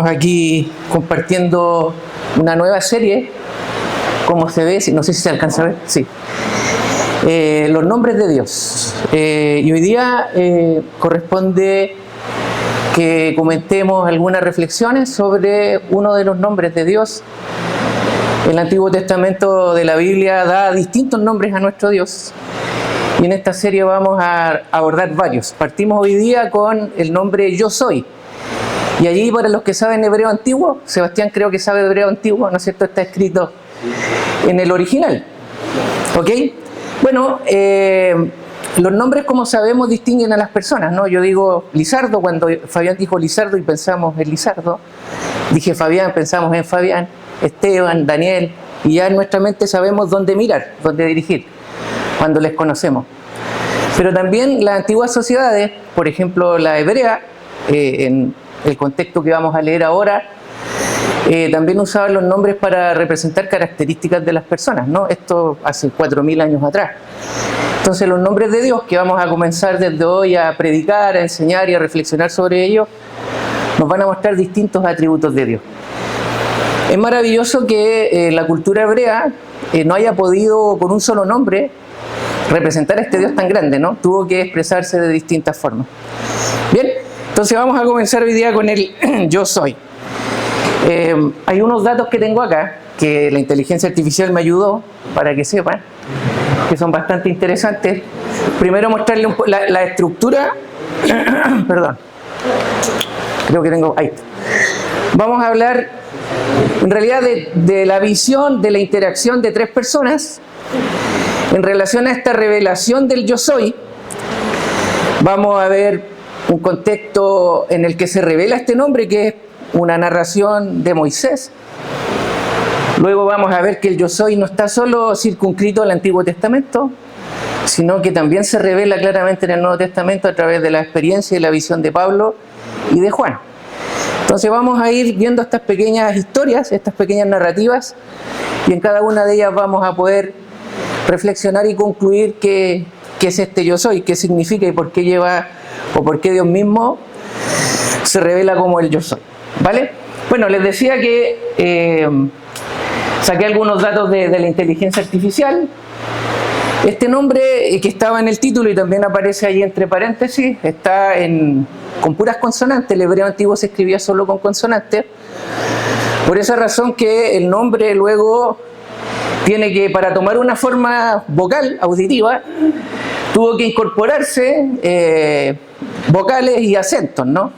Estamos aquí compartiendo una nueva serie, como se ve, no sé si se alcanza a ver, sí. Los nombres de Dios. Y hoy día corresponde que comentemos algunas reflexiones sobre uno de los nombres de Dios. El Antiguo Testamento de la Biblia da distintos nombres a nuestro Dios. Y en esta serie vamos a abordar varios. Partimos hoy día con el nombre Yo Soy. Y allí, para los que saben hebreo antiguo, Sebastián creo que sabe hebreo antiguo, ¿no es cierto? Está escrito en el original. ¿Ok? Bueno, los nombres, como sabemos, distinguen a las personas, ¿no? Yo digo Lizardo, cuando Fabián dijo Lizardo y pensamos en Lizardo. Dije Fabián, pensamos en Fabián, Esteban, Daniel, y ya en nuestra mente sabemos dónde mirar, dónde dirigir, cuando les conocemos. Pero también las antiguas sociedades, por ejemplo la hebrea, en el contexto que vamos a leer ahora, también usaban los nombres para representar características de las personas, ¿no? Esto hace 4000 años atrás. Entonces los nombres de Dios, que vamos a comenzar desde hoy a predicar, a enseñar y a reflexionar sobre ellos, nos van a mostrar distintos atributos de Dios. Es maravilloso que la cultura hebrea no haya podido con un solo nombre representar a este Dios tan grande, ¿no? Tuvo que expresarse de distintas formas. Bien, entonces vamos a comenzar hoy día con el Yo Soy. Hay unos datos que tengo acá, que la inteligencia artificial me ayudó para que sepan, que son bastante interesantes. Primero mostrarle la estructura, perdón, creo que tengo, ahí. Vamos a hablar en realidad de la visión, de la interacción de tres personas en relación a esta revelación del Yo Soy. Vamos a ver un contexto en el que se revela este nombre, que es una narración de Moisés. Luego vamos a ver que el Yo Soy no está solo circunscrito al Antiguo Testamento, sino que también se revela claramente en el Nuevo Testamento a través de la experiencia y la visión de Pablo y de Juan. Entonces vamos a ir viendo estas pequeñas historias, estas pequeñas narrativas, y en cada una de ellas vamos a poder reflexionar y concluir qué es este Yo Soy, qué significa y por qué lleva, o por qué Dios mismo se revela como el Yo Soy. ¿Vale? Bueno, les decía que saqué algunos datos de la inteligencia artificial. Este nombre que estaba en el título y también aparece ahí entre paréntesis, está con puras consonantes. El hebreo antiguo se escribía solo con consonantes. Por esa razón que el nombre luego tiene que, para tomar una forma vocal, auditiva, tuvo que incorporarse vocales y acentos, ¿no?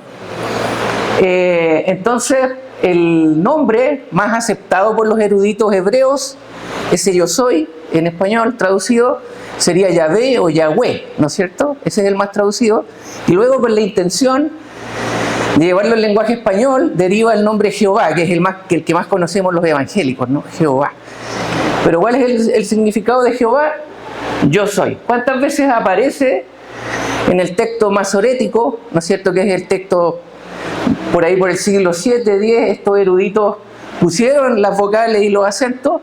Entonces, el nombre más aceptado por los eruditos hebreos, ese Yo Soy, en español traducido, sería Yahvé o Yahweh, ¿no es cierto? Ese es el más traducido. Y luego, con la intención de llevarlo al lenguaje español, deriva el nombre Jehová, que es el que más conocemos los evangélicos, ¿no? Jehová. Pero ¿cuál es el significado de Jehová? Yo soy. ¿Cuántas veces aparece en el texto masorético, ¿no es cierto? Que es el texto por ahí por el siglo 7, 10, estos eruditos pusieron las vocales y los acentos.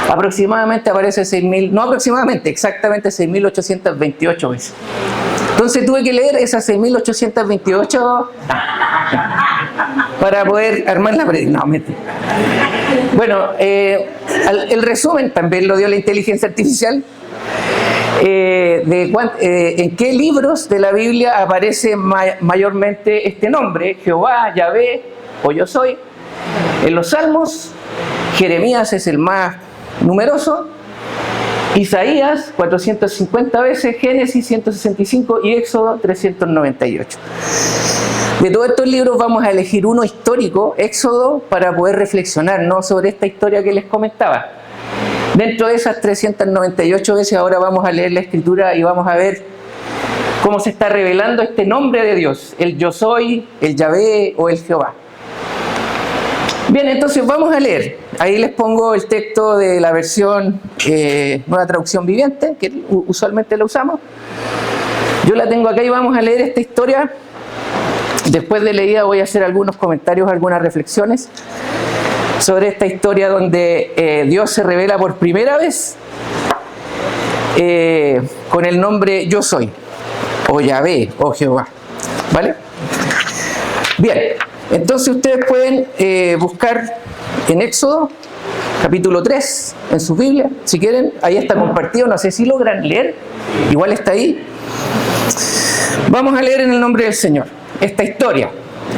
Aproximadamente aparece 6.000, no aproximadamente, exactamente 6.828 veces. Entonces tuve que leer esas 6.828 para poder armar la predicción. No, mentira. Bueno, el resumen también lo dio la inteligencia artificial. En qué libros de la Biblia aparece mayormente este nombre, Jehová, Yahvé o Yo Soy. En los Salmos, Jeremías es el más numeroso, Isaías 450 veces, Génesis 165 y Éxodo 398. De todos estos libros vamos a elegir uno histórico, Éxodo, para poder reflexionar, ¿no?, sobre esta historia que les comentaba. Dentro de esas 398 veces ahora vamos a leer la Escritura y vamos a ver cómo se está revelando este nombre de Dios, el Yo Soy, el Yahvé o el Jehová. Bien, entonces vamos a leer. Ahí les pongo el texto de la versión Nueva Traducción Viviente, que usualmente la usamos. Yo la tengo acá y vamos a leer esta historia. Después de leída voy a hacer algunos comentarios, algunas reflexiones sobre esta historia donde Dios se revela por primera vez con el nombre Yo Soy, o Yahvé, o Jehová. ¿Vale? Bien, Entonces ustedes pueden buscar en Éxodo, capítulo 3, en su Biblia, si quieren. Ahí está compartido, no sé si logran leer, igual está ahí. Vamos a leer en el nombre del Señor esta historia.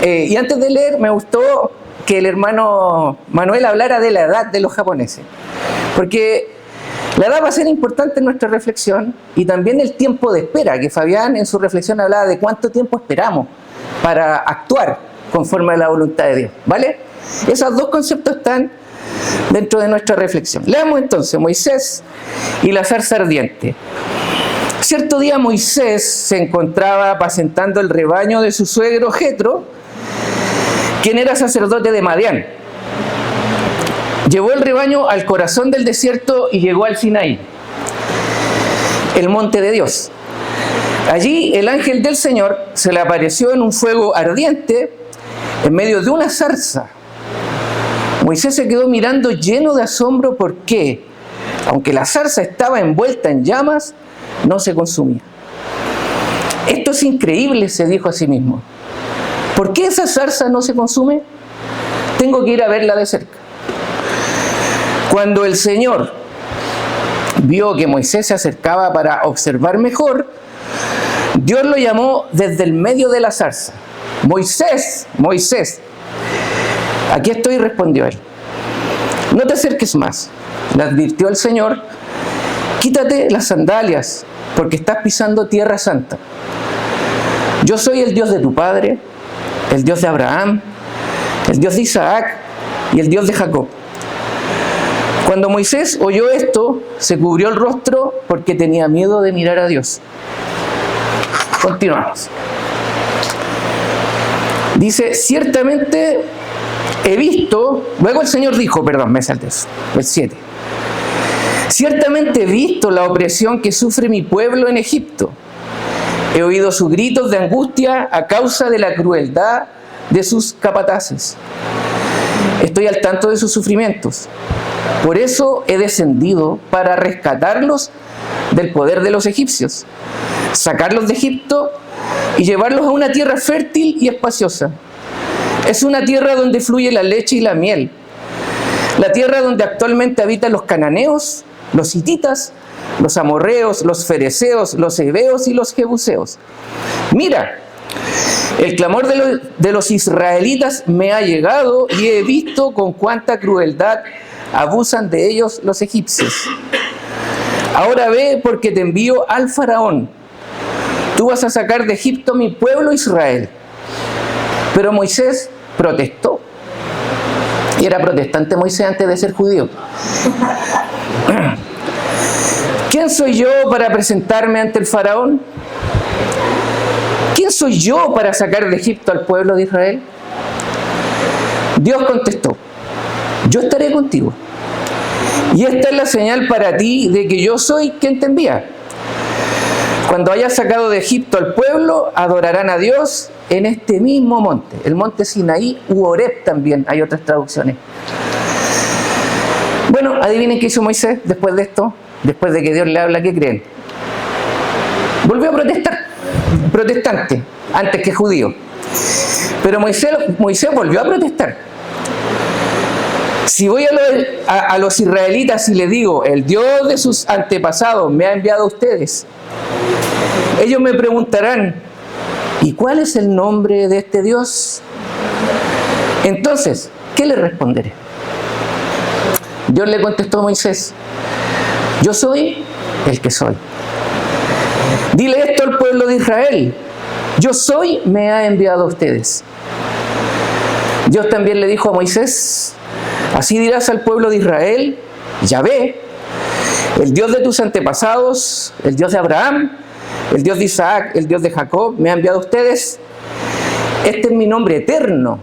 Y antes de leer, me gustó que el hermano Manuel hablara de la edad de los japoneses, porque la edad va a ser importante en nuestra reflexión, y también el tiempo de espera, que Fabián en su reflexión hablaba de cuánto tiempo esperamos para actuar conforme a la voluntad de Dios, ¿vale? Esos dos conceptos están dentro de nuestra reflexión. Leamos entonces Moisés y la zarza ardiente. Cierto día Moisés se encontraba apacentando el rebaño de su suegro Jetro, quien era sacerdote de Madián. Llevó el rebaño al corazón del desierto y llegó al Sinaí, el monte de Dios. Allí el ángel del Señor se le apareció en un fuego ardiente en medio de una zarza. Moisés se quedó mirando lleno de asombro porque, aunque la zarza estaba envuelta en llamas, no se consumía. Esto es increíble, se dijo a sí mismo. ¿Por qué esa zarza no se consume? Tengo que ir a verla de cerca. Cuando el Señor vio que Moisés se acercaba para observar mejor, Dios lo llamó desde el medio de la zarza. Moisés, Moisés. Aquí estoy, respondió él. No te acerques más, le advirtió el Señor. Quítate las sandalias, porque estás pisando tierra santa. Yo soy el Dios de tu padre, el Dios de Abraham, el Dios de Isaac y el Dios de Jacob. Cuando Moisés oyó esto, se cubrió el rostro porque tenía miedo de mirar a Dios. Continuamos. Dice, ciertamente he visto, luego el Señor dijo, me salté eso, el 7. Ciertamente he visto la opresión que sufre mi pueblo en Egipto. He oído sus gritos de angustia a causa de la crueldad de sus capataces. Estoy al tanto de sus sufrimientos. Por eso he descendido para rescatarlos del poder de los egipcios, sacarlos de Egipto y llevarlos a una tierra fértil y espaciosa. Es una tierra donde fluye la leche y la miel. La tierra donde actualmente habitan los cananeos, los hititas, los amorreos, los fereceos, los heveos y los jebuseos. Mira, el clamor de los israelitas me ha llegado y he visto con cuánta crueldad abusan de ellos los egipcios. Ahora ve, porque te envío al faraón. Tú vas a sacar de Egipto mi pueblo Israel. Pero Moisés protestó. Y era protestante Moisés antes de ser judío. ¿Quién soy yo para presentarme ante el faraón? ¿Quién soy yo para sacar de Egipto al pueblo de Israel? Dios contestó, yo estaré contigo. Y esta es la señal para ti de que yo soy quien te envía. Cuando hayas sacado de Egipto al pueblo, adorarán a Dios en este mismo monte. El monte Sinaí u Horeb también, hay otras traducciones. Bueno, adivinen qué hizo Moisés después de esto. Después de que Dios le habla, ¿qué creen? Volvió a protestar. Protestante, antes que judío. Pero Moisés volvió a protestar. Si voy a los israelitas y les digo, el Dios de sus antepasados me ha enviado a ustedes, ellos me preguntarán, ¿y cuál es el nombre de este Dios? Entonces, ¿qué les responderé? Dios le contestó a Moisés, yo soy el que soy. Dile esto al pueblo de Israel, yo soy, me ha enviado a ustedes. Dios también le dijo a Moisés, así dirás al pueblo de Israel, Yahvé, el Dios de tus antepasados, el Dios de Abraham, el Dios de Isaac, el Dios de Jacob, me ha enviado a ustedes. Este es mi nombre eterno,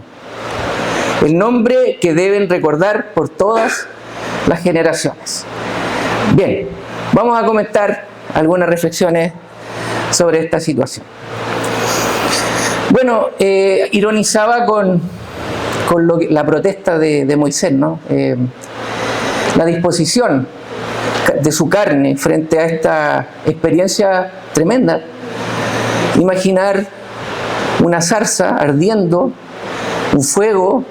el nombre que deben recordar por todas las generaciones. Bien, vamos a comentar algunas reflexiones sobre esta situación. Bueno, ironizaba con la protesta de Moisés, ¿no? La disposición de su carne frente a esta experiencia tremenda. Imaginar una zarza ardiendo un fuego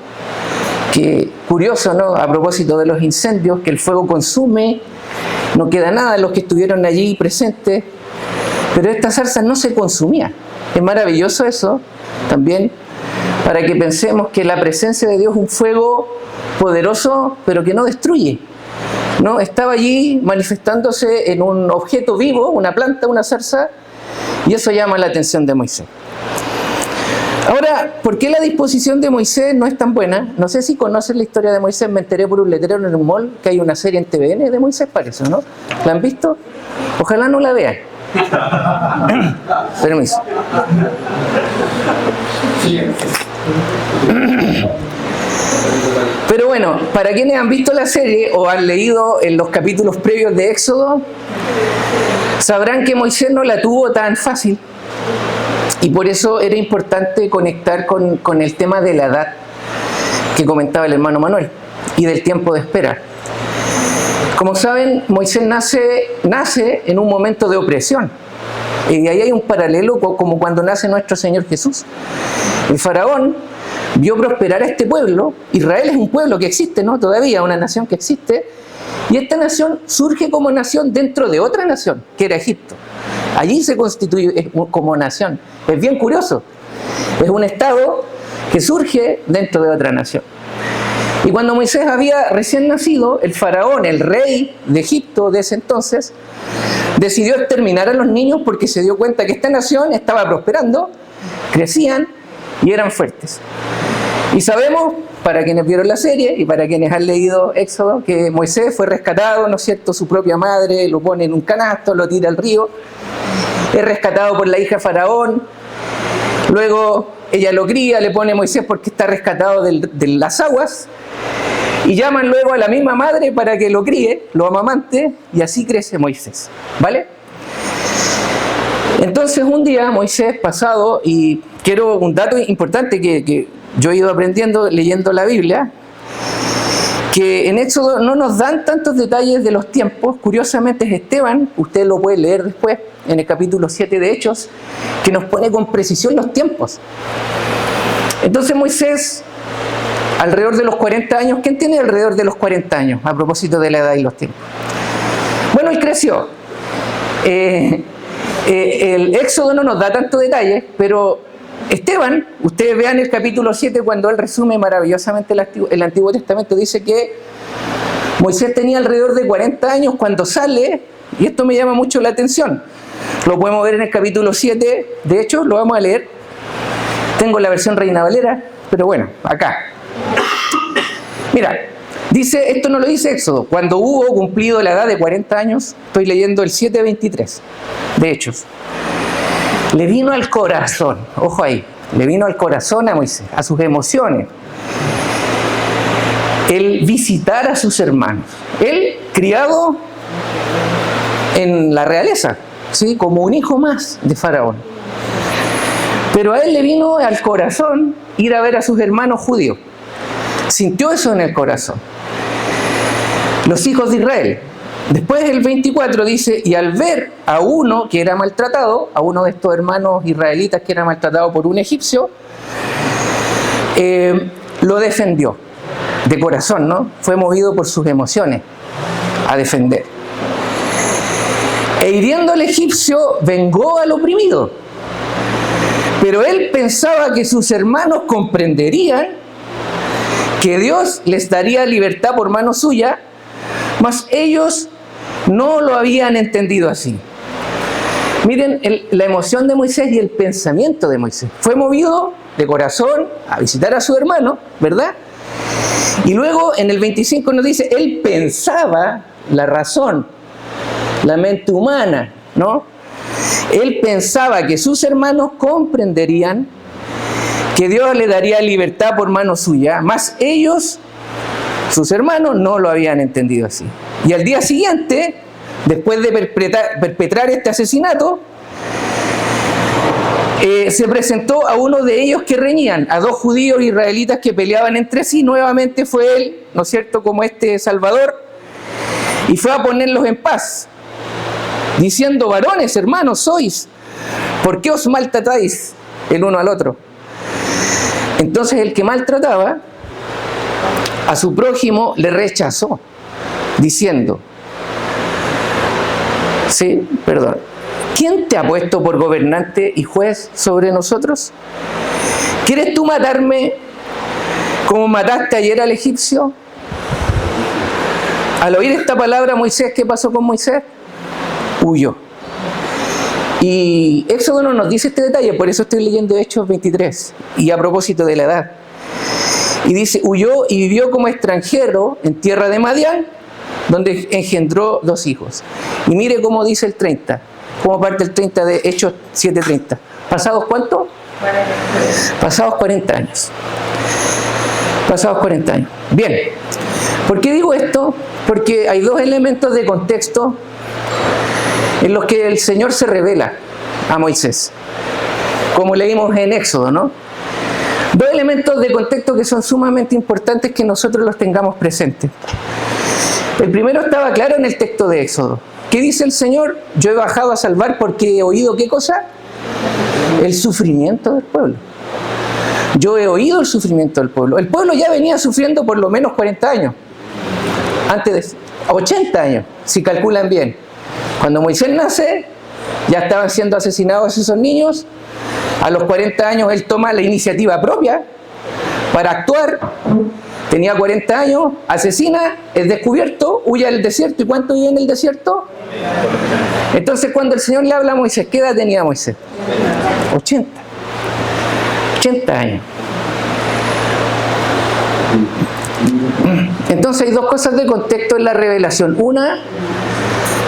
que, curioso, ¿no? A propósito de los incendios, que el fuego consume, no queda nada de los que estuvieron allí presentes, pero esta zarza no se consumía. Es maravilloso eso también, para que pensemos que la presencia de Dios es un fuego poderoso, pero que no destruye. ¿No? Estaba allí manifestándose en un objeto vivo, una planta, una zarza, y eso llama la atención de Moisés. Ahora, ¿por qué la disposición de Moisés no es tan buena? No sé si conocen la historia de Moisés, me enteré por un letrero en un mall que hay una serie en TVN de Moisés, parece, ¿no? ¿La han visto? Ojalá no la vean. Permiso. Pero bueno, para quienes han visto la serie o han leído en los capítulos previos de Éxodo, sabrán que Moisés no la tuvo tan fácil. Y por eso era importante conectar con el tema de la edad que comentaba el hermano Manuel y del tiempo de espera. Como saben, Moisés nace en un momento de opresión. Y ahí hay un paralelo como cuando nace nuestro Señor Jesús. El faraón vio prosperar a este pueblo. Israel es un pueblo que existe, ¿no? Todavía, una nación que existe. Y esta nación surge como nación dentro de otra nación, que era Egipto. Allí se constituye como nación. Es bien curioso. Es un estado que surge dentro de otra nación. Y cuando Moisés había recién nacido, el faraón, el rey de Egipto de ese entonces, decidió exterminar a los niños porque se dio cuenta que esta nación estaba prosperando, crecían y eran fuertes. Y sabemos, para quienes vieron la serie y para quienes han leído Éxodo, que Moisés fue rescatado, ¿no es cierto? Su propia madre lo pone en un canasto, lo tira al río, es rescatado por la hija de Faraón, luego ella lo cría, le pone Moisés porque está rescatado de las aguas, y llaman luego a la misma madre para que lo críe, lo amamante, y así crece Moisés, ¿vale? Entonces un día Moisés pasado, y quiero un dato importante que yo he ido aprendiendo leyendo la Biblia, que en Éxodo no nos dan tantos detalles de los tiempos. Curiosamente es Esteban, usted lo puede leer después, en el capítulo 7 de Hechos, que nos pone con precisión los tiempos. Entonces Moisés, alrededor de los 40 años, ¿quién tiene alrededor de los 40 años? A propósito de la edad y los tiempos. Bueno, él creció. El Éxodo no nos da tanto detalle, pero Esteban, ustedes vean el capítulo 7 cuando él resume maravillosamente el Antiguo Testamento, dice que Moisés tenía alrededor de 40 años cuando sale, y esto me llama mucho la atención. Lo podemos ver en el capítulo 7, de hecho lo vamos a leer. Tengo la versión Reina Valera, pero bueno, acá. Mira, dice, esto no lo dice Éxodo, cuando hubo cumplido la edad de 40 años, estoy leyendo el 7:23 de Hechos. Le vino al corazón, ojo ahí, le vino al corazón a Moisés, a sus emociones, el visitar a sus hermanos. Él, criado en la realeza, ¿sí? Como un hijo más de Faraón. Pero a él le vino al corazón ir a ver a sus hermanos judíos. Sintió eso en el corazón. Los hijos de Israel. Después el 24 dice, y al ver a uno que era maltratado, a uno de estos hermanos israelitas que era maltratado por un egipcio, lo defendió de corazón, ¿no? Fue movido por sus emociones a defender. E hiriendo al egipcio, vengó al oprimido. Pero él pensaba que sus hermanos comprenderían que Dios les daría libertad por mano suya, mas ellos no lo habían entendido así. Miren la emoción de Moisés y el pensamiento de Moisés. Fue movido de corazón a visitar a su hermano, ¿verdad? Y luego en el 25 nos dice, él pensaba, la razón, la mente humana, ¿no? Él pensaba que sus hermanos comprenderían que Dios le daría libertad por mano suya, mas ellos, sus hermanos, no lo habían entendido así. Y al día siguiente, después de perpetrar este asesinato, se presentó a uno de ellos que reñían, a dos judíos israelitas que peleaban entre sí. Nuevamente fue él, ¿no es cierto?, como este Salvador, y fue a ponerlos en paz, diciendo, varones, hermanos sois, ¿por qué os maltratáis el uno al otro? Entonces el que maltrataba a su prójimo le rechazó, diciendo, sí, perdón, ¿quién te ha puesto por gobernante y juez sobre nosotros? ¿Quieres tú matarme como mataste ayer al egipcio? Al oír esta palabra, Moisés, ¿qué pasó con Moisés? Huyó. Y Éxodo no nos dice este detalle, por eso estoy leyendo Hechos 23, y a propósito de la edad. Y dice, huyó y vivió como extranjero en tierra de Madián, donde engendró 2 hijos. Y mire cómo dice el 30, cómo parte el 30 de Hechos 7:30. ¿Pasados cuánto? 40. Pasados 40 años. Pasados 40 años. Bien, ¿por qué digo esto? Porque hay 2 elementos de contexto en los que el Señor se revela a Moisés, como leímos en Éxodo, ¿no? 2 elementos de contexto que son sumamente importantes que nosotros los tengamos presentes. El primero estaba claro en el texto de Éxodo. ¿Qué dice el Señor? Yo he bajado a salvar porque he oído, ¿qué cosa? El sufrimiento del pueblo. Yo he oído el sufrimiento del pueblo. El pueblo ya venía sufriendo por lo menos 40 años. Antes de 80 años, si calculan bien. Cuando Moisés nace, ya estaban siendo asesinados esos niños. A los 40 años él toma la iniciativa propia para actuar. Tenía 40 años, asesina, es descubierto, huye al desierto. ¿Y cuánto vive en el desierto? Entonces cuando el Señor le habla a Moisés, ¿qué edad tenía Moisés? 80 años. Entonces hay 2 cosas de contexto en la revelación. Una,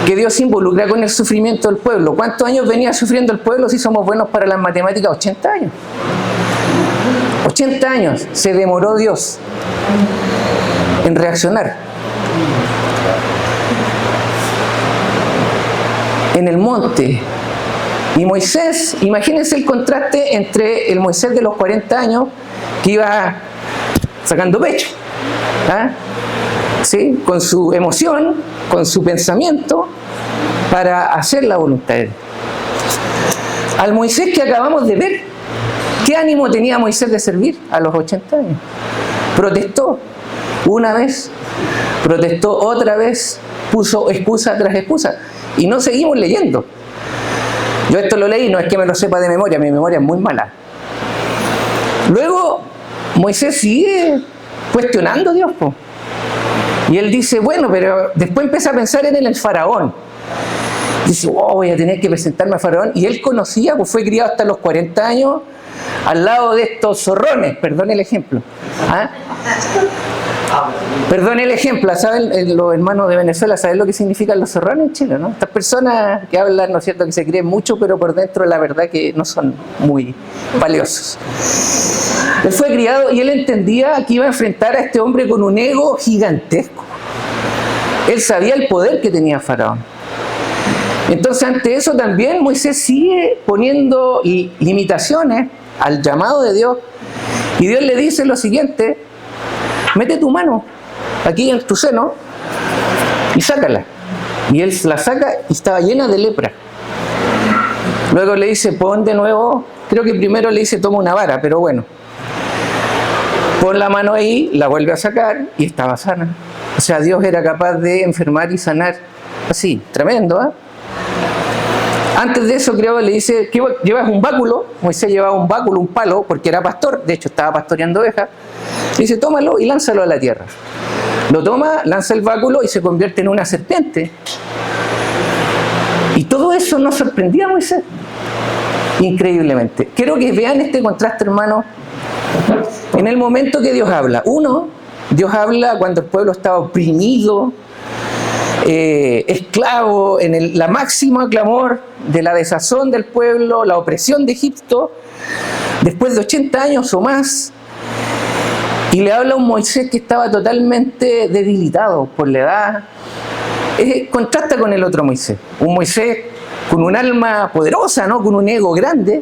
que Dios se involucra con el sufrimiento del pueblo. ¿Cuántos años venía sufriendo el pueblo si somos buenos para las matemáticas? 80 años. 80 años se demoró Dios en reaccionar. En el monte. Y Moisés, imagínense el contraste entre el Moisés de los 40 años que iba sacando pecho, ¿ah? ¿Sí? Con su emoción, con su pensamiento, para hacer la voluntad de Dios. Al Moisés que acabamos de ver, ¿qué ánimo tenía Moisés de servir a los 80 años? Protestó una vez, protestó otra vez, puso excusa tras excusa. Y no seguimos leyendo. Yo esto lo leí, no es que me lo sepa de memoria, mi memoria es muy mala. Luego, Moisés sigue cuestionando a Dios, po. Y él dice, bueno, pero después empieza a pensar en el faraón. Dice, voy a tener que presentarme a faraón. Y él conocía, pues fue criado hasta los 40 años al lado de estos zorrones, perdón el ejemplo. ¿Ah? Perdón el ejemplo, ¿saben? Los hermanos de Venezuela, ¿saben lo que significan los zorrones en Chile, no? Estas personas que hablan, ¿no es cierto?, que se creen mucho, pero por dentro la verdad que no son muy valiosos. Él fue criado y él entendía que iba a enfrentar a este hombre con un ego gigantesco. Él sabía el poder que tenía Faraón. Entonces, ante eso también Moisés sigue poniendo limitaciones al llamado de Dios. Y Dios le dice lo siguiente: mete tu mano aquí en tu seno y sácala. Y él la saca y estaba llena de lepra. Luego le dice, pon de nuevo, creo que primero le dice, toma una vara, pero bueno. Pon la mano ahí, la vuelve a sacar y estaba sana. O sea, Dios era capaz de enfermar y sanar. Así, tremendo, ¿eh? Antes de eso, creo que le dice, llevas un báculo. Moisés llevaba un báculo, un palo, porque era pastor, de hecho estaba pastoreando ovejas. Le dice, tómalo y lánzalo a la tierra. Lo toma, lanza el báculo y se convierte en una serpiente. Y todo eso nos sorprendía a Moisés. Increíblemente. Quiero que vean este contraste, hermano, en el momento que Dios habla. Uno, Dios habla cuando el pueblo estaba oprimido, esclavo, en la máxima clamor de la desazón del pueblo, la opresión de Egipto, después de 80 años o más. Y le habla a un Moisés que estaba totalmente debilitado por la edad. Contrasta con el otro Moisés. Un Moisés con un alma poderosa, ¿no? Con un ego grande.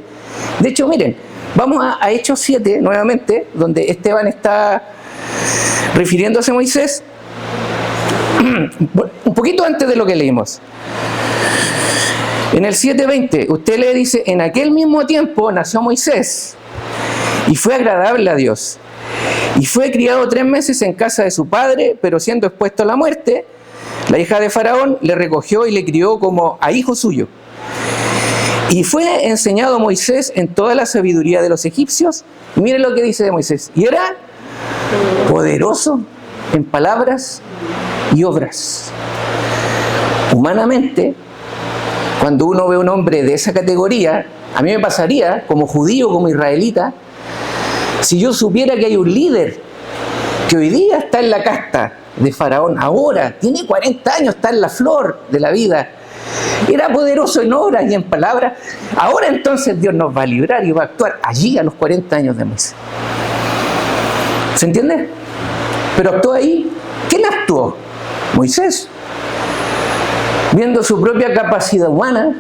De hecho, miren, vamos a Hechos 7 nuevamente, donde Esteban está refiriéndose a Moisés. Un poquito antes de lo que leímos. En el 7:20, usted le dice, en aquel mismo tiempo nació Moisés, y fue agradable a Dios. Y fue criado 3 meses en casa de su padre, pero siendo expuesto a la muerte, la hija de Faraón le recogió y le crió como a hijo suyo. Y fue enseñado Moisés en toda la sabiduría de los egipcios. Y miren lo que dice de Moisés. Y era poderoso en palabras y obras. Humanamente, cuando uno ve a un hombre de esa categoría, a mí me pasaría, como judío, como israelita, si yo supiera que hay un líder que hoy día está en la casta de Faraón, ahora, tiene 40 años, está en la flor de la vida, era poderoso en obras y en palabras, ahora entonces Dios nos va a librar y va a actuar allí a los 40 años de Moisés. ¿Se entiende? Pero actuó ahí. ¿Quién actuó? Moisés. Viendo su propia capacidad humana,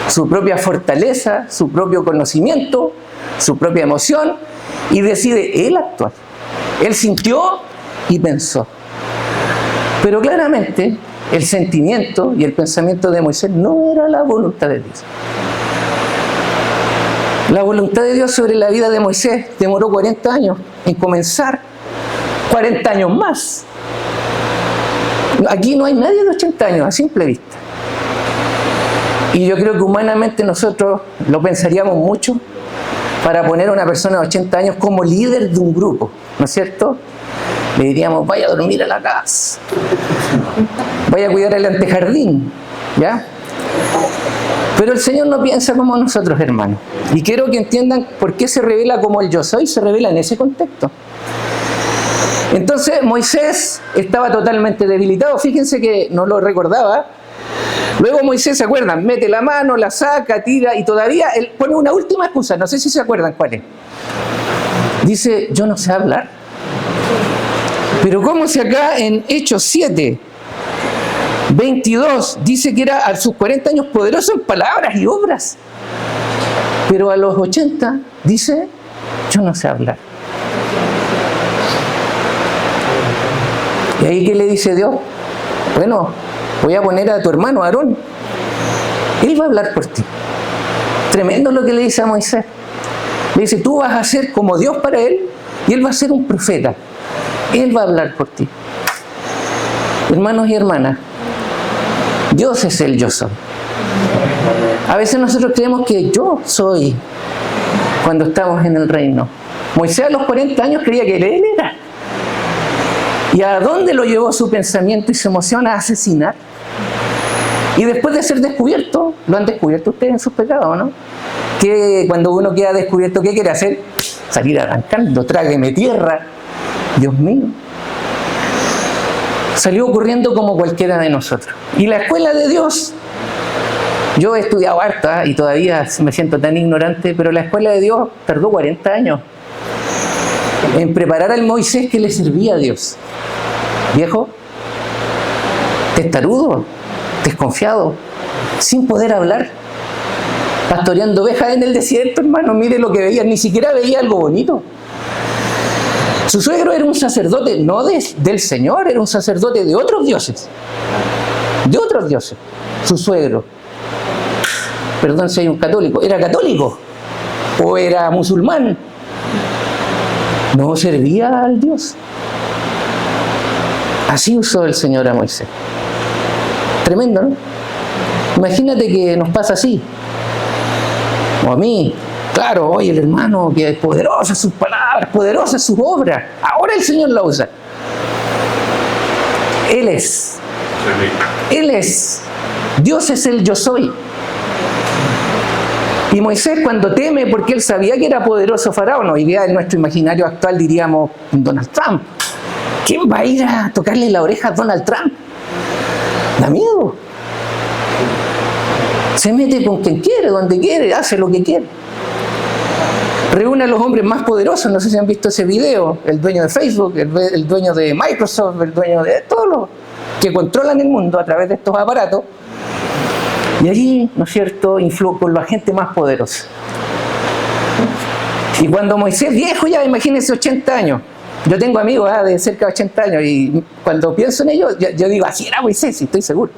su propia fortaleza, su propio conocimiento, su propia emoción, y decide él actuar. Él sintió y pensó. Pero claramente el sentimiento y el pensamiento de Moisés no era la voluntad de Dios. La voluntad de Dios sobre la vida de Moisés demoró 40 años en comenzar, 40 años más. Aquí no hay nadie de 80 años a simple vista. Y yo creo que humanamente nosotros lo pensaríamos mucho para poner a una persona de 80 años como líder de un grupo, ¿no es cierto? Le diríamos, vaya a dormir a la casa, vaya a cuidar el antejardín, ¿ya? Pero el Señor no piensa como nosotros, hermanos. Y quiero que entiendan por qué se revela como el yo soy, se revela en ese contexto. Entonces Moisés estaba totalmente debilitado, fíjense que no lo recordaba. Luego Moisés, ¿se acuerdan? Mete la mano, la saca, tira y todavía él pone una última excusa, no sé si se acuerdan cuál es. Dice, yo no sé hablar. Pero ¿cómo si acá en Hechos 7, 22 dice que era a sus 40 años poderoso en palabras y obras? Pero a los 80 dice, yo no sé hablar. ¿Y ahí qué le dice Dios? Bueno, voy a poner a tu hermano Aarón. Él va a hablar por ti. Tremendo lo que le dice a Moisés. Le dice, tú vas a ser como Dios para él y él va a ser un profeta. Él va a hablar por ti. Hermanos y hermanas, Dios es el yo soy. A veces nosotros creemos que yo soy cuando estamos en el reino. Moisés a los 40 años creía que él era. ¿Y a dónde lo llevó su pensamiento y su emoción? A asesinar. Y después de ser descubierto, ¿lo han descubierto ustedes en sus pecados, no? Que cuando uno queda descubierto, ¿qué quiere hacer? Salir arrancando, trágueme tierra. Dios mío. Salió ocurriendo como cualquiera de nosotros. Y la escuela de Dios, yo he estudiado harto y todavía me siento tan ignorante, pero la escuela de Dios tardó 40 años en preparar al Moisés que le servía a Dios. Viejo, testarudo, desconfiado, sin poder hablar, pastoreando ovejas en el desierto, hermano. Mire lo que veía, ni siquiera veía algo bonito. Su suegro era un sacerdote, no del Señor, era un sacerdote de otros dioses. De otros dioses. Su suegro. Perdón si hay un católico. ¿Era católico? ¿O era musulmán? No servía al Dios. Así usó el Señor a Moisés. Tremendo, ¿no? Imagínate que nos pasa así. O a mí. Claro, oye, el hermano, que es poderosa sus palabras, poderosa sus obras. Ahora el Señor la usa. Él es. Él es. Dios es el yo soy. Y Moisés, cuando teme, porque él sabía que era poderoso Faraón, hoy día en nuestro imaginario actual diríamos Donald Trump. ¿Quién va a ir a tocarle la oreja a Donald Trump? Da miedo. Se mete con quien quiere, donde quiere, hace lo que quiere. Reúne a los hombres más poderosos, no sé si han visto ese video, el dueño de Facebook, el dueño de Microsoft, el dueño de todos los que controlan el mundo a través de estos aparatos. Y allí, ¿no es cierto?, influyó con la gente más poderosa. Y cuando Moisés, viejo ya, imagínense 80 años. Yo tengo amigos de cerca de 80 años y cuando pienso en ellos, yo digo, así era Moisés, estoy seguro.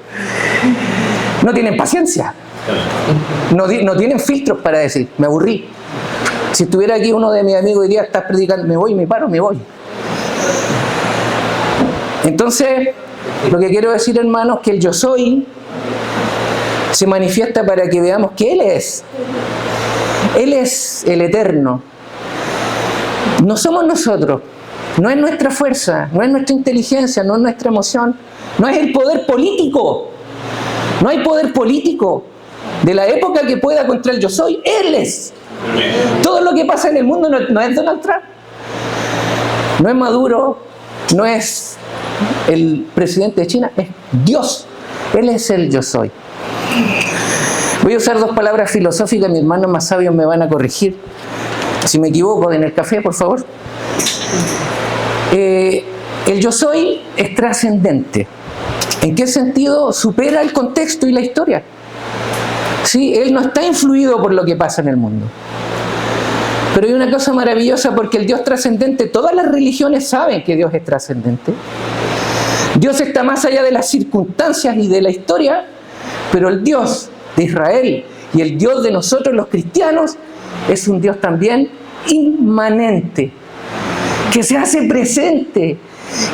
No tienen paciencia. No tienen filtros para decir, me aburrí. Si estuviera aquí uno de mis amigos diría, estás predicando, me voy, me paro, me voy. Entonces, lo que quiero decir, hermanos, que el yo soy se manifiesta para que veamos que Él es. Él es el eterno. No somos nosotros. No es nuestra fuerza, no es nuestra inteligencia, no es nuestra emoción, no es el poder político. No hay poder político de la época que pueda contra el yo soy. Él es. Todo lo que pasa en el mundo no es Donald Trump, no es Maduro, no es el presidente de China, es Dios. Él es el yo soy. Voy a usar dos palabras filosóficas, mis hermanos más sabios me van a corregir. Si me equivoco, en el café, por favor. El yo soy es trascendente. ¿En qué sentido? Supera el contexto y la historia. ¿Sí? Él no está influido por lo que pasa en el mundo. Pero hay una cosa maravillosa, porque el Dios trascendente, todas las religiones saben que Dios es trascendente. Dios está más allá de las circunstancias y de la historia, pero el Dios de Israel y el Dios de nosotros los cristianos es un Dios también inmanente, que se hace presente,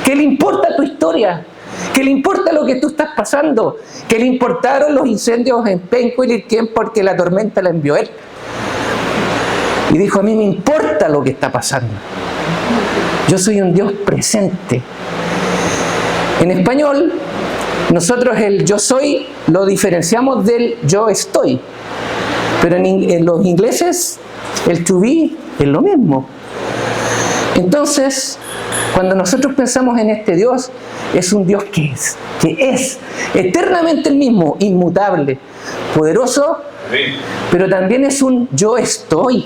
que le importa tu historia, que le importa lo que tú estás pasando, que le importaron los incendios en Penco y Lirquén porque la tormenta la envió Él. Y dijo, a mí me importa lo que está pasando. Yo soy un Dios presente. En español, nosotros el yo soy lo diferenciamos del yo estoy. Pero en los ingleses, el to be es lo mismo. Entonces, cuando nosotros pensamos en este Dios, es un Dios que es eternamente el mismo, inmutable, poderoso, pero también es un yo estoy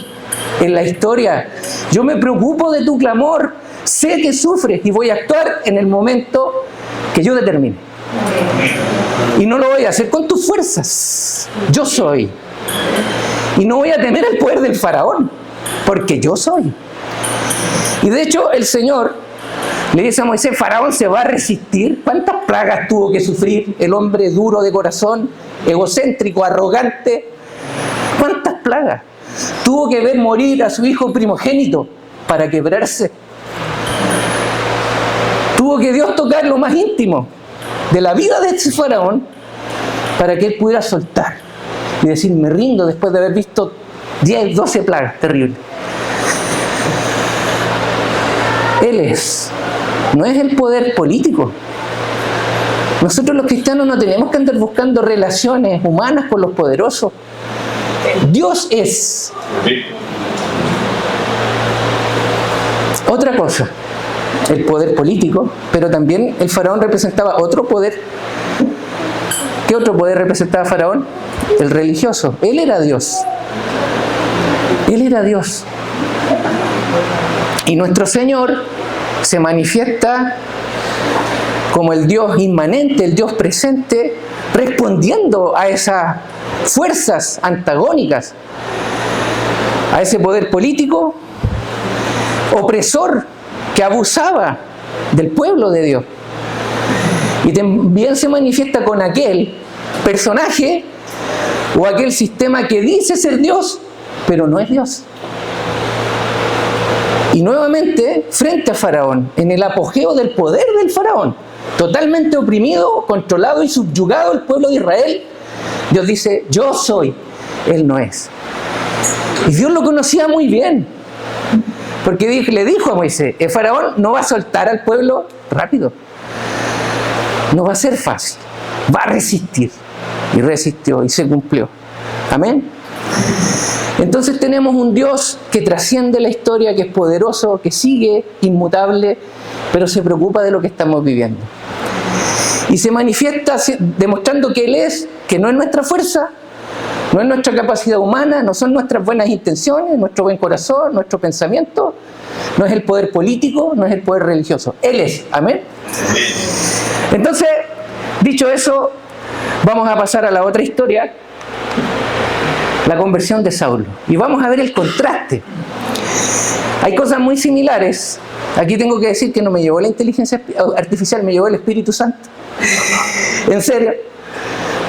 en la historia. Yo me preocupo de tu clamor, sé que sufres y voy a actuar en el momento que yo determine. Y no lo voy a hacer con tus fuerzas, yo soy. Y no voy a temer el poder del faraón, porque yo soy. Y de hecho el Señor le dice a Moisés, faraón se va a resistir. ¿Cuántas plagas tuvo que sufrir el hombre duro de corazón, egocéntrico, arrogante? ¿Cuántas plagas? Tuvo que ver morir a su hijo primogénito para quebrarse. Tuvo que Dios tocar lo más íntimo de la vida de este faraón para que él pudiera soltar y decir, me rindo después de haber visto 10, 12 plagas terribles. Él es. No es el poder político. Nosotros los cristianos no tenemos que andar buscando relaciones humanas con los poderosos. Dios es. Otra cosa, el poder político, pero también el faraón representaba otro poder. ¿Qué otro poder representaba faraón? El religioso. Él era Dios. Él era Dios. Y nuestro Señor se manifiesta como el Dios inmanente, el Dios presente, respondiendo a esas fuerzas antagónicas, a ese poder político opresor que abusaba del pueblo de Dios. Y también se manifiesta con aquel personaje o aquel sistema que dice ser Dios, pero no es Dios. Y nuevamente, frente a Faraón, en el apogeo del poder del Faraón, totalmente oprimido, controlado y subyugado el pueblo de Israel, Dios dice, yo soy, Él no es. Y Dios lo conocía muy bien, porque le dijo a Moisés, el Faraón no va a soltar al pueblo rápido, no va a ser fácil, va a resistir. Y resistió y se cumplió. Amén. Entonces tenemos un Dios que trasciende la historia, que es poderoso, que sigue inmutable, pero se preocupa de lo que estamos viviendo. Y se manifiesta demostrando que Él es, que no es nuestra fuerza, no es nuestra capacidad humana, no son nuestras buenas intenciones, nuestro buen corazón, nuestro pensamiento, no es el poder político, no es el poder religioso. Él es. Amén. Entonces, dicho eso, vamos a pasar a la otra historia, la conversión de Saulo. Y vamos a ver el contraste. Hay cosas muy similares. Aquí tengo que decir que no me llevó la inteligencia artificial, me llevó el Espíritu Santo. En serio.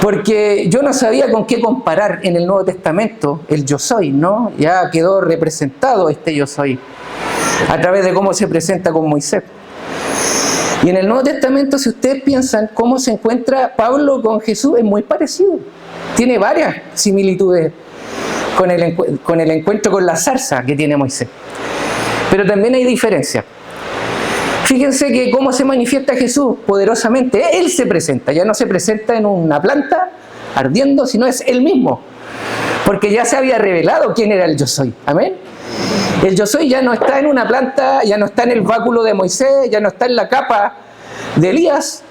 Porque yo no sabía con qué comparar en el Nuevo Testamento el yo soy, ¿no? Ya quedó representado este yo soy a través de cómo se presenta con Moisés. Y en el Nuevo Testamento, si ustedes piensan cómo se encuentra Pablo con Jesús, es muy parecido. Tiene varias similitudes con el encuentro con la zarza que tiene Moisés. Pero también hay diferencias. Fíjense que cómo se manifiesta Jesús poderosamente. Él se presenta, ya no se presenta en una planta ardiendo, sino es Él mismo. Porque ya se había revelado quién era el yo soy. Amén. El yo soy ya no está en una planta, ya no está en el báculo de Moisés, ya no está en la capa de Elías,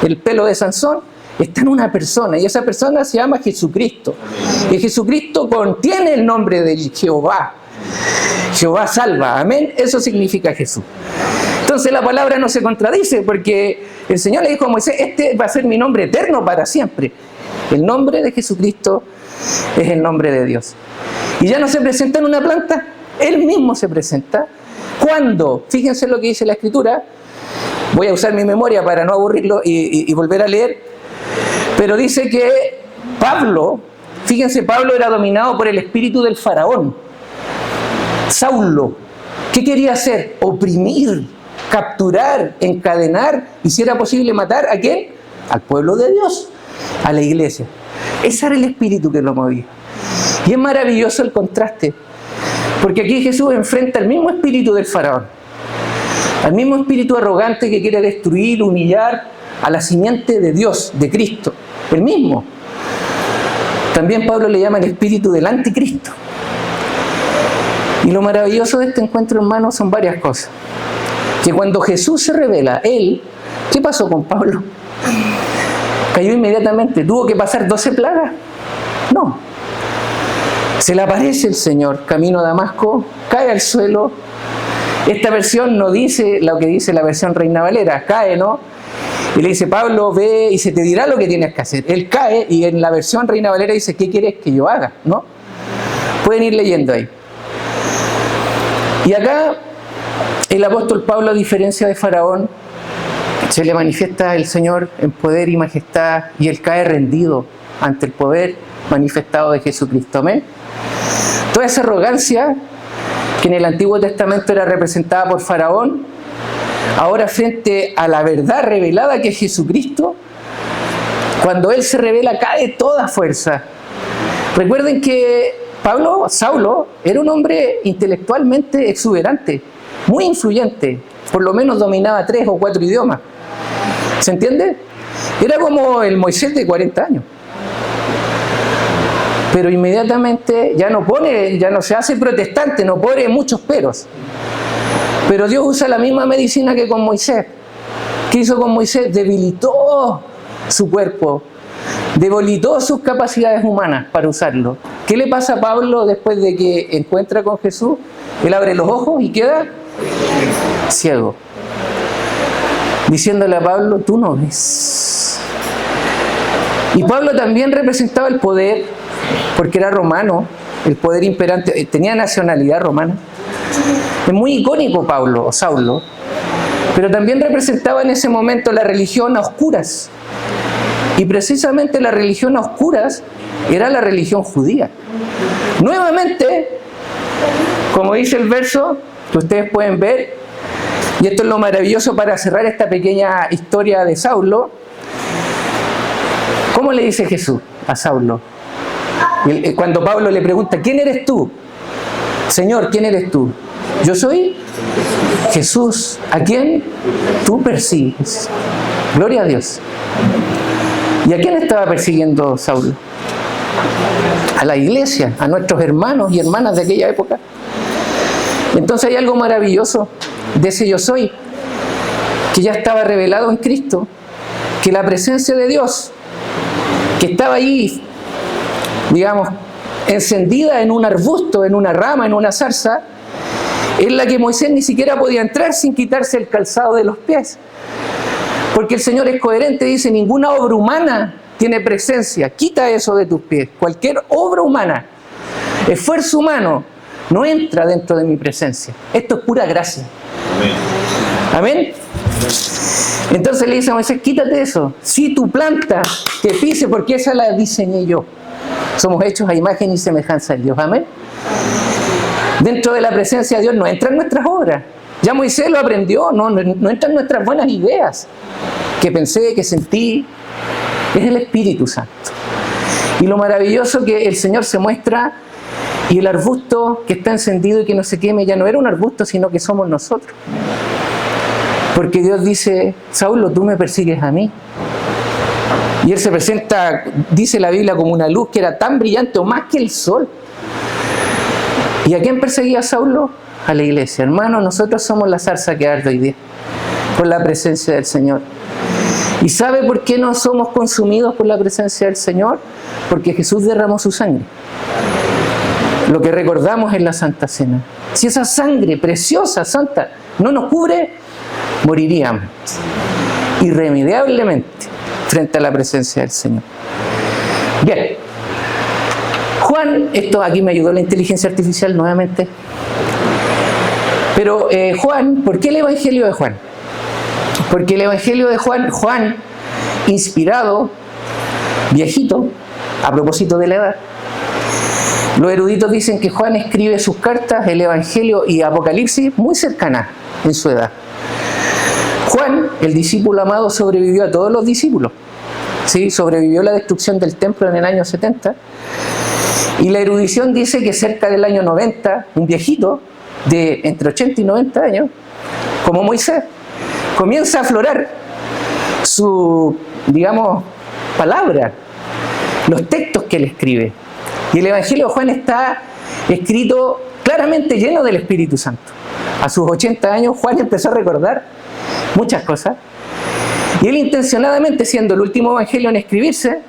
el pelo de Sansón, está en una persona, y esa persona se llama Jesucristo. Y Jesucristo contiene el nombre de Jehová. Jehová salva, amén. Eso significa Jesús. Entonces la palabra no se contradice, porque el Señor le dijo a Moisés: este va a ser mi nombre eterno para siempre. El nombre de Jesucristo es el nombre de Dios. Y ya no se presenta en una planta, Él mismo se presenta. ¿Cuándo? Fíjense lo que dice la Escritura. Voy a usar mi memoria para no aburrirlo y volver a leer. Pero dice que Pablo, fíjense, Pablo era dominado por el espíritu del faraón. Saulo, ¿qué quería hacer? Oprimir, capturar, encadenar y si era posible matar ¿a quién? Al pueblo de Dios, a la iglesia. Ese era el espíritu que lo movía. Y es maravilloso el contraste, porque aquí Jesús enfrenta el mismo espíritu del faraón, al mismo espíritu arrogante que quiere destruir, humillar a la simiente de Dios, de Cristo, el mismo. También Pablo le llama el espíritu del anticristo. Y lo maravilloso de este encuentro, hermanos, son varias cosas. Que cuando Jesús se revela, Él, ¿qué pasó con Pablo? ¿Cayó inmediatamente? ¿Tuvo que pasar 12 plagas? No. Se le aparece el Señor, camino a Damasco, cae al suelo. Esta versión no dice lo que dice la versión Reina Valera, cae, ¿no? Y le dice: Pablo, ve y se te dirá lo que tienes que hacer. Él cae y en la versión Reina Valera dice: ¿qué quieres que yo haga? ¿No? Pueden ir leyendo ahí. Y acá el apóstol Pablo, a diferencia de Faraón, se le manifiesta el Señor en poder y majestad y él cae rendido ante el poder manifestado de Jesucristo. Amén. Toda esa arrogancia que en el Antiguo Testamento era representada por Faraón, ahora frente a la verdad revelada que es Jesucristo, cuando Él se revela cae toda fuerza. Recuerden que Saulo, era un hombre intelectualmente exuberante, muy influyente, por lo menos dominaba 3 o 4 idiomas. ¿Se entiende? Era como el Moisés de 40 años. Pero inmediatamente ya no se hace protestante, no pone muchos peros. Pero Dios usa la misma medicina que con Moisés. ¿Qué hizo con Moisés? Debilitó su cuerpo, debilitó sus capacidades humanas para usarlo. ¿Qué le pasa a Pablo después de que encuentra con Jesús? Él abre los ojos y queda ciego, diciéndole a Pablo: tú no ves. Y Pablo también representaba el poder, porque era romano, el poder imperante, tenía nacionalidad romana. Es muy icónico Pablo o Saulo, pero también representaba en ese momento la religión a oscuras. Y precisamente la religión a oscuras era la religión judía. Nuevamente, como dice el verso que ustedes pueden ver, y esto es lo maravilloso para cerrar esta pequeña historia de Saulo. ¿Cómo le dice Jesús a Saulo? Cuando Pablo le pregunta: ¿quién eres tú? Señor, ¿quién eres tú? Yo soy Jesús, a quien tú persigues. Gloria a Dios. ¿Y a quién estaba persiguiendo Saulo? A la iglesia, a nuestros hermanos y hermanas de aquella época. Entonces hay algo maravilloso de ese yo soy, que ya estaba revelado en Cristo, que la presencia de Dios, que estaba allí, digamos, encendida en un arbusto, en una rama, en una zarza, es la que Moisés ni siquiera podía entrar sin quitarse el calzado de los pies. Porque el Señor es coherente, dice: ninguna obra humana tiene presencia, quita eso de tus pies. Cualquier obra humana, esfuerzo humano, no entra dentro de mi presencia. Esto es pura gracia. Amén. Amén. Entonces le dice a Moisés, quítate eso. Si tu planta te pise, porque esa la diseñé yo. Somos hechos a imagen y semejanza de Dios. Amén. Dentro de la presencia de Dios no entran nuestras obras. Ya Moisés lo aprendió, no entran nuestras buenas ideas. Que pensé, que sentí. Es el Espíritu Santo. Y lo maravilloso que el Señor se muestra, y el arbusto que está encendido y que no se queme ya no era un arbusto, sino que somos nosotros. Porque Dios dice, Saulo, tú me persigues a mí. Y Él se presenta, dice la Biblia, como una luz que era tan brillante o más que el sol. ¿Y a quién perseguía Saulo? A la iglesia. Hermano, nosotros somos la zarza que arde hoy día, por la presencia del Señor. ¿Y sabe por qué no somos consumidos por la presencia del Señor? Porque Jesús derramó su sangre. Lo que recordamos en la Santa Cena. Si esa sangre preciosa, santa, no nos cubre, moriríamos irremediablemente frente a la presencia del Señor. Bien. Juan, esto aquí me ayudó la inteligencia artificial nuevamente. Pero Juan, ¿por qué el Evangelio de Juan? Porque el Evangelio de Juan, inspirado, viejito, a propósito de la edad, los eruditos dicen que Juan escribe sus cartas, el Evangelio y Apocalipsis, muy cercanas en su edad. Juan, el discípulo amado, sobrevivió a todos los discípulos. ¿Sí? Sobrevivió a la destrucción del templo en el año 70. Y la erudición dice que cerca del año 90, un viejito de entre 80 y 90 años, como Moisés, comienza a aflorar su, digamos, palabra, los textos que él escribe. Y el Evangelio de Juan está escrito claramente lleno del Espíritu Santo. A sus 80 años, Juan empezó a recordar muchas cosas. Y él intencionadamente, siendo el último Evangelio en escribirse,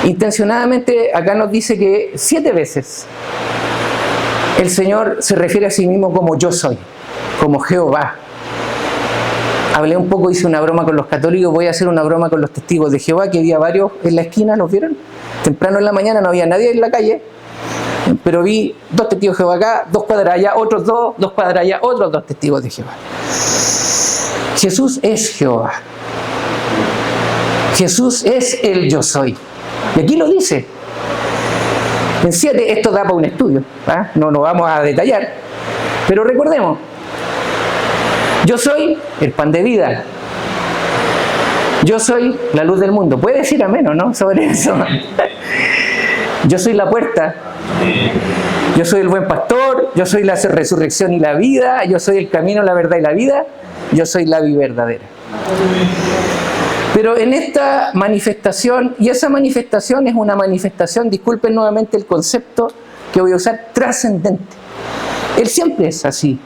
intencionadamente acá nos dice que 7 veces el Señor se refiere a sí mismo como yo soy, como Jehová. Hablé un poco, hice una broma con los católicos, voy a hacer una broma con los testigos de Jehová, que había varios en la esquina, ¿los vieron? Temprano en la mañana no había nadie en la calle, pero vi 2 testigos de Jehová acá, 2 cuadras allá, otros 2 cuadras allá, otros 2 testigos de Jehová. Jesús es Jehová. Jesús es el yo soy. Y aquí lo dice. En 7, esto da para un estudio, ¿eh? No nos vamos a detallar, pero recordemos, yo soy el pan de vida. Yo soy la luz del mundo. ¿Puede decir amén o no sobre eso? Yo soy la puerta. Yo soy el buen pastor. Yo soy la resurrección y la vida. Yo soy el camino, la verdad y la vida. Yo soy la vida verdadera. Pero en esta manifestación, y esa manifestación es una manifestación, disculpen nuevamente el concepto que voy a usar, trascendente. Él siempre es así.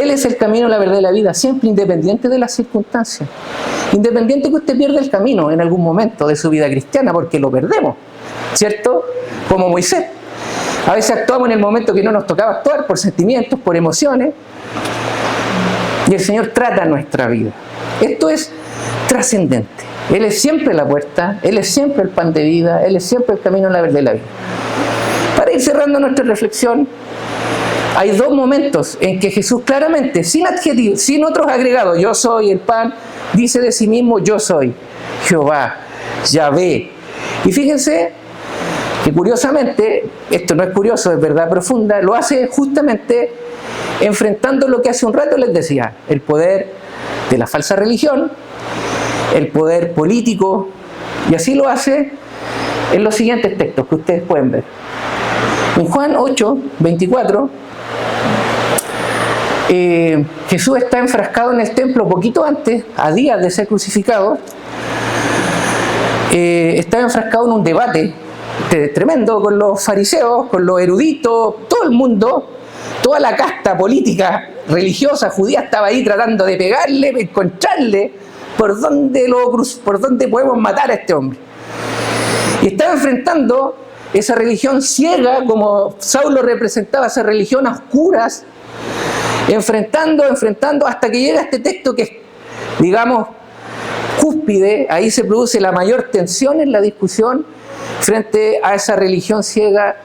Él es el camino, la verdad y la vida, siempre independiente de las circunstancias. Independiente que usted pierda el camino en algún momento de su vida cristiana, porque lo perdemos, ¿cierto? Como Moisés. A veces actuamos en el momento que no nos tocaba actuar, por sentimientos, por emociones, y el Señor trata nuestra vida. Esto es trascendente. Él es siempre la puerta, Él es siempre el pan de vida, Él es siempre el camino, la verdad y la vida. Para ir cerrando nuestra reflexión, hay 2 momentos en que Jesús claramente, sin adjetivos, sin otros agregados, yo soy el pan, dice de sí mismo, yo soy Jehová, Yahvé. Y fíjense que curiosamente, esto no es curioso, es verdad profunda, lo hace justamente enfrentando lo que hace un rato les decía, el poder de la falsa religión, el poder político, y así lo hace en los siguientes textos que ustedes pueden ver. En Juan 8, 24, Jesús está enfrascado en el templo poquito antes, a días de ser crucificado. Está enfrascado en un debate tremendo con los fariseos, con los eruditos, todo el mundo, toda la casta política, religiosa, judía estaba ahí tratando de pegarle, encontrarle por dónde podemos matar a este hombre. Y estaba enfrentando esa religión ciega, como Saulo representaba esa religión a oscuras, enfrentando hasta que llega este texto que es, digamos, cúspide. Ahí se produce la mayor tensión en la discusión frente a esa religión ciega.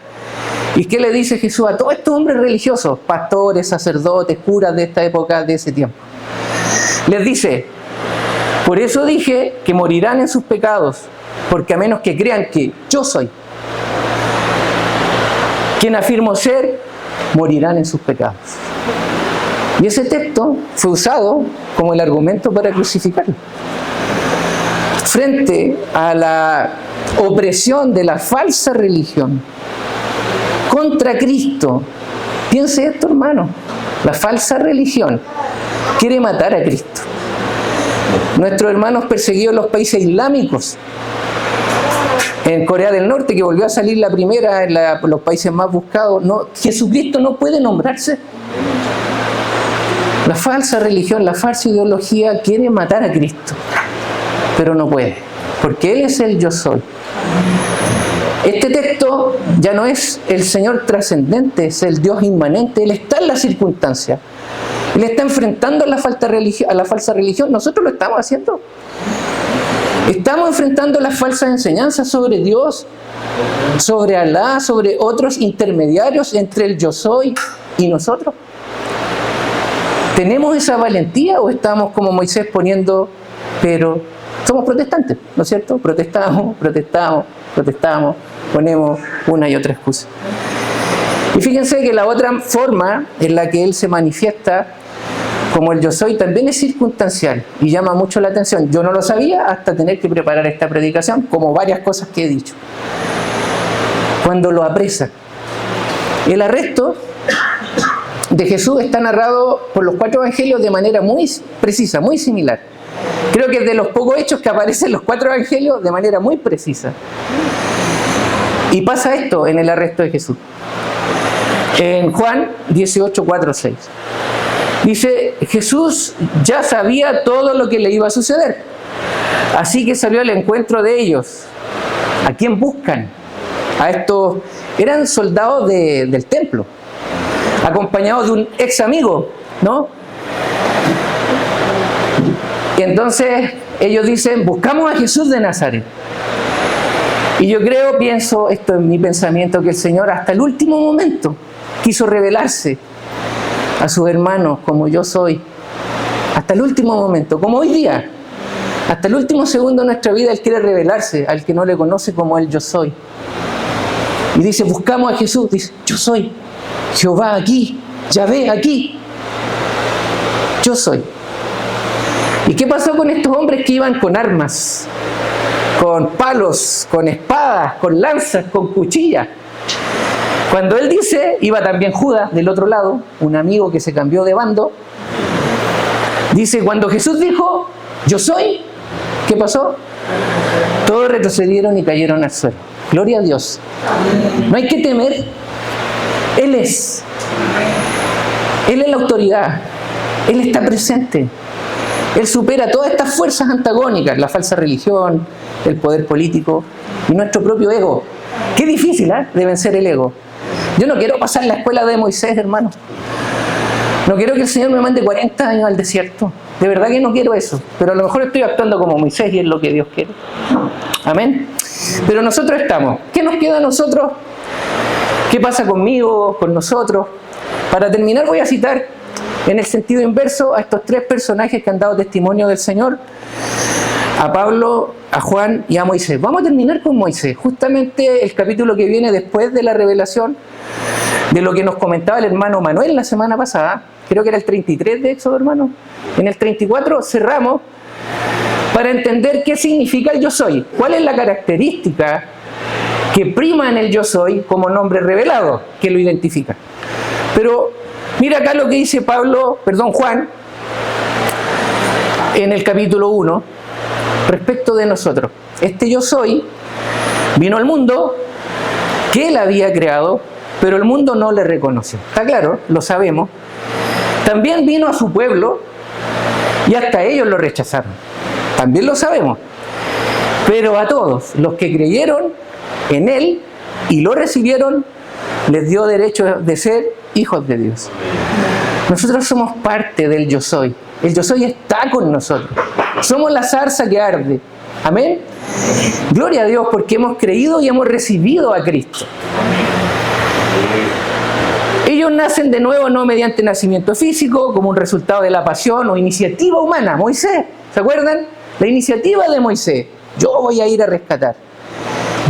¿Y qué le dice Jesús a todos estos hombres religiosos, pastores, sacerdotes, curas de esta época, de ese tiempo? Les dice, Por eso dije que morirán en sus pecados, porque a menos que crean que yo soy quien afirmo ser, morirán en sus pecados. Y ese texto fue usado como el argumento para crucificarlo. Frente a la opresión de la falsa religión contra Cristo, piense esto, hermano, la falsa religión quiere matar a Cristo. Nuestros hermanos perseguidos en los países islámicos, en Corea del Norte, que volvió a salir la primera en los países más buscados, Jesucristo no puede nombrarse. La falsa religión, la falsa ideología quiere matar a Cristo, pero no puede, porque Él es el yo soy. Este texto ya no es el Señor trascendente, es el Dios inmanente. Él está en la circunstancia. Él está enfrentando a la falsa religión. Nosotros lo estamos haciendo. Estamos enfrentando las falsas enseñanzas sobre Dios, sobre Alá, sobre otros intermediarios entre el yo soy y nosotros. ¿Tenemos esa valentía o estamos como Moisés poniendo, pero somos protestantes, ¿no es cierto? Protestamos, ponemos una y otra excusa. Y fíjense que la otra forma en la que Él se manifiesta como el yo soy también es circunstancial y llama mucho la atención. Yo no lo sabía hasta tener que preparar esta predicación, como varias cosas que he dicho. Cuando lo apresan. El arresto de Jesús está narrado por los 4 evangelios de manera muy precisa, muy similar. Creo que es de los pocos hechos que aparecen los 4 evangelios de manera muy precisa. Y pasa esto en el arresto de Jesús. En Juan 18, 4, 6. Dice, Jesús ya sabía todo lo que le iba a suceder. Así que salió al encuentro de ellos. ¿A quién buscan? A estos, eran soldados del templo, acompañados de un ex amigo, ¿no? Y entonces ellos dicen, buscamos a Jesús de Nazaret. Y yo pienso, esto es mi pensamiento, que el Señor hasta el último momento quiso revelarse a sus hermanos como yo soy. Hasta el último momento, como hoy día. Hasta el último segundo de nuestra vida Él quiere revelarse al que no le conoce como el yo soy. Y dice, buscamos a Jesús. Dice, yo soy. Jehová aquí. Yahvé aquí. Yo soy. ¿Y qué pasó con estos hombres que iban con armas? Con palos, con espadas, con lanzas, con cuchillas. Cuando Él dice, iba también Judas del otro lado, un amigo que se cambió de bando. Dice, cuando Jesús dijo, yo soy, ¿qué pasó? Todos retrocedieron y cayeron al suelo. Gloria a Dios. No hay que temer. Él es. Él es la autoridad. Él está presente. Él supera todas estas fuerzas antagónicas, la falsa religión, el poder político y nuestro propio ego. Qué difícil, de vencer el ego. Yo no quiero pasar la escuela de Moisés, hermano. No quiero que el Señor me mande 40 años al desierto. De verdad que no quiero eso. Pero a lo mejor estoy actuando como Moisés y es lo que Dios quiere. Amén. Pero nosotros estamos. ¿Qué nos queda a nosotros? ¿Qué pasa conmigo, con nosotros? Para terminar voy a citar en el sentido inverso a estos 3 personajes que han dado testimonio del Señor. A Pablo, a Juan y a Moisés. Vamos a terminar con Moisés. Justamente el capítulo que viene después de la revelación de lo que nos comentaba el hermano Manuel la semana pasada. Creo que era el 33 de Éxodo, hermano. En el 34 cerramos para entender qué significa el yo soy. ¿Cuál es la característica que prima en el yo soy como nombre revelado que lo identifica? Pero mira acá lo que dice Juan en el capítulo 1 respecto de nosotros. Este yo soy vino al mundo que Él había creado, pero el mundo no le reconoció. ¿Está claro? Lo sabemos. También vino a su pueblo y hasta ellos lo rechazaron. También lo sabemos. Pero a todos los que creyeron en Él y lo recibieron, les dio derecho de ser hijos de Dios. Nosotros somos parte del yo soy. El yo soy está con nosotros. Somos la zarza que arde. Amén. Gloria a Dios porque hemos creído y hemos recibido a Cristo. Ellos nacen de nuevo no mediante nacimiento físico, como un resultado de la pasión o iniciativa humana. Moisés, ¿se acuerdan? la iniciativa de Moisés. Yo voy a ir a rescatar.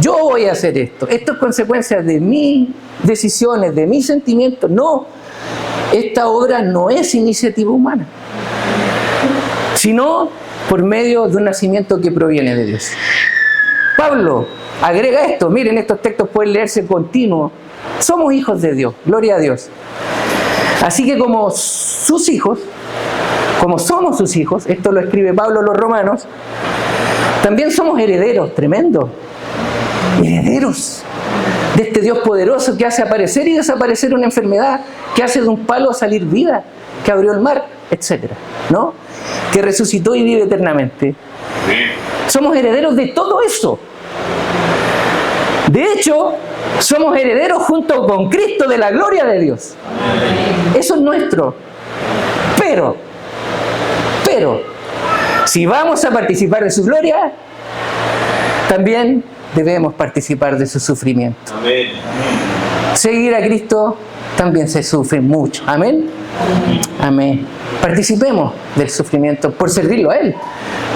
Yo voy a hacer esto. Esto es consecuencia de mis decisiones, de mis sentimientos. No, esta obra no es iniciativa humana, sino por medio de un nacimiento que proviene de Dios. Pablo agrega esto. Miren, estos textos pueden leerse continuo. Somos hijos de Dios, gloria a Dios. Así que como sus hijos, como somos sus hijos, esto lo escribe Pablo a los romanos, también somos herederos, tremendo, herederos de este Dios poderoso que hace aparecer y desaparecer una enfermedad, que hace de un palo salir vida, que abrió el mar, etc., ¿no? Que resucitó y vive eternamente. Somos herederos de todo eso. De hecho, somos herederos junto con Cristo de la gloria de Dios. Eso es nuestro. Pero, si vamos a participar de su gloria, también debemos participar de su sufrimiento. Amén. Seguir a Cristo también se sufre mucho. Amén. Amén. Participemos del sufrimiento por servirlo a Él.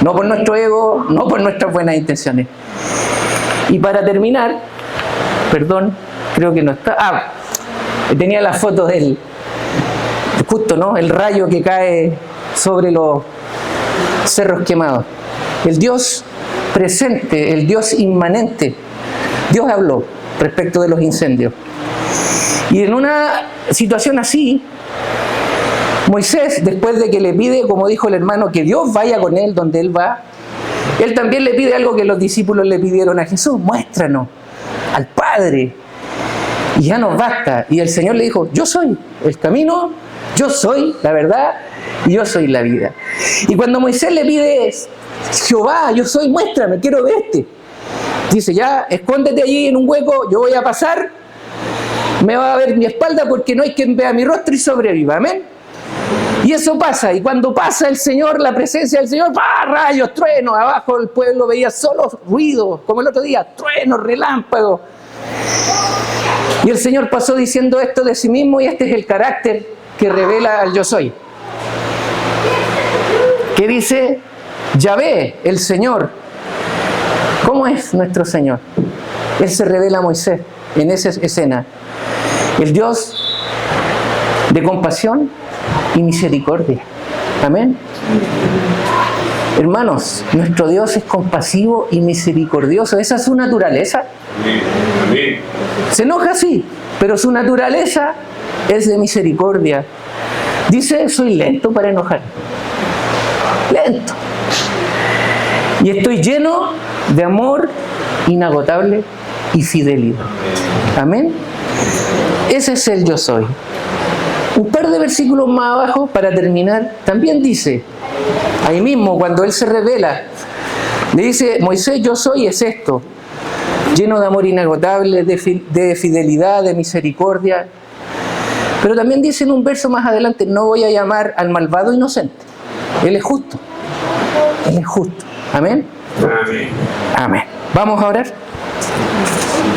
No por nuestro ego, no por nuestras buenas intenciones. Y para terminar, perdón, creo que no está. Tenía la foto del, justo, ¿no? El rayo que cae sobre los cerros quemados. El Dios presente, el Dios inmanente. Dios habló respecto de los incendios. Y en una situación así, Moisés, después de que le pide, como dijo el hermano, que Dios vaya con él donde él va, él también le pide algo que los discípulos le pidieron a Jesús: muéstranos al Padre y ya nos basta. Y el Señor le dijo: yo soy el camino, yo soy la verdad y yo soy la vida. Y cuando Moisés le pide: Jehová, yo soy, muéstrame, quiero verte, dice: ya, escóndete allí en un hueco, yo voy a pasar, me va a ver mi espalda porque no hay quien vea mi rostro y sobreviva. Amén. Y eso pasa, y cuando pasa el Señor, la presencia del Señor, ¡pah! Rayos, truenos, abajo el pueblo veía solo ruidos, como el otro día, truenos, relámpagos. Y el Señor pasó diciendo esto de sí mismo, y este es el carácter que revela al yo soy. Que dice: Yahvé, el Señor. ¿Cómo es nuestro Señor? Él se revela a Moisés en esa escena. El Dios de compasión y misericordia. Amén. Hermanos, nuestro Dios es compasivo y misericordioso. Esa es su naturaleza. Se enoja, sí, pero su naturaleza es de misericordia. Dice: soy lento para enojar. Lento. Y estoy lleno de amor inagotable y fidelidad. Amén. Ese es el yo soy. Un par de versículos más abajo, para terminar, también dice, ahí mismo, cuando Él se revela, le dice: Moisés, yo soy es esto, lleno de amor inagotable, de fidelidad, de misericordia. Pero también dice en un verso más adelante: no voy a llamar al malvado inocente. Él es justo. Él es justo. Amén. Amén. Amén. Vamos a orar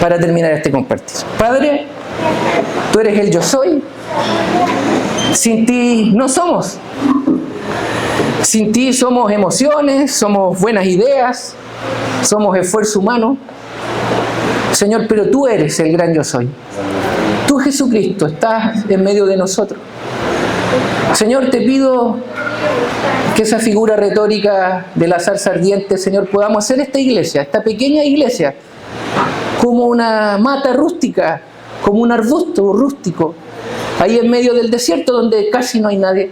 para terminar este compartir. Padre, tú eres el yo soy. Sin ti no somos. Sin ti somos emociones, somos buenas ideas, somos esfuerzo humano. Señor, pero tú eres el gran yo soy. Tú, Jesucristo, estás en medio de nosotros. Señor, te pido que esa figura retórica de la zarza ardiente, Señor, podamos hacer esta iglesia, esta pequeña iglesia, como una mata rústica, como un arbusto rústico, ahí en medio del desierto donde casi no hay nadie.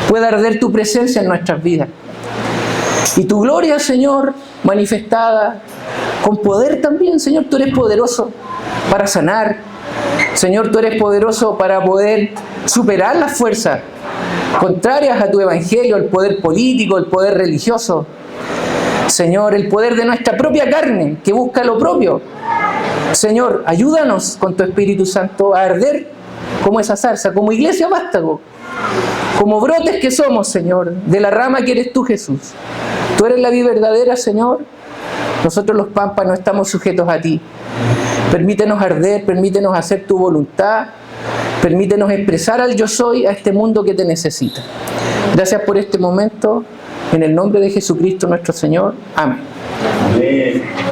Pueda arder tu presencia en nuestras vidas. Y tu gloria, Señor, manifestada con poder también. Señor, tú eres poderoso para sanar. Señor, tú eres poderoso para poder superar las fuerzas contrarias a tu evangelio, el poder político, el poder religioso. Señor, el poder de nuestra propia carne que busca lo propio. Señor, ayúdanos con tu Espíritu Santo a arder como esa zarza, como iglesia vástago, como brotes que somos, Señor, de la rama que eres tú, Jesús. Tú eres la vida verdadera, Señor. Nosotros los pampas no estamos sujetos a ti. Permítenos arder, permítenos hacer tu voluntad, permítenos expresar al yo soy a este mundo que te necesita. Gracias por este momento. En el nombre de Jesucristo nuestro Señor. Amén. Amén.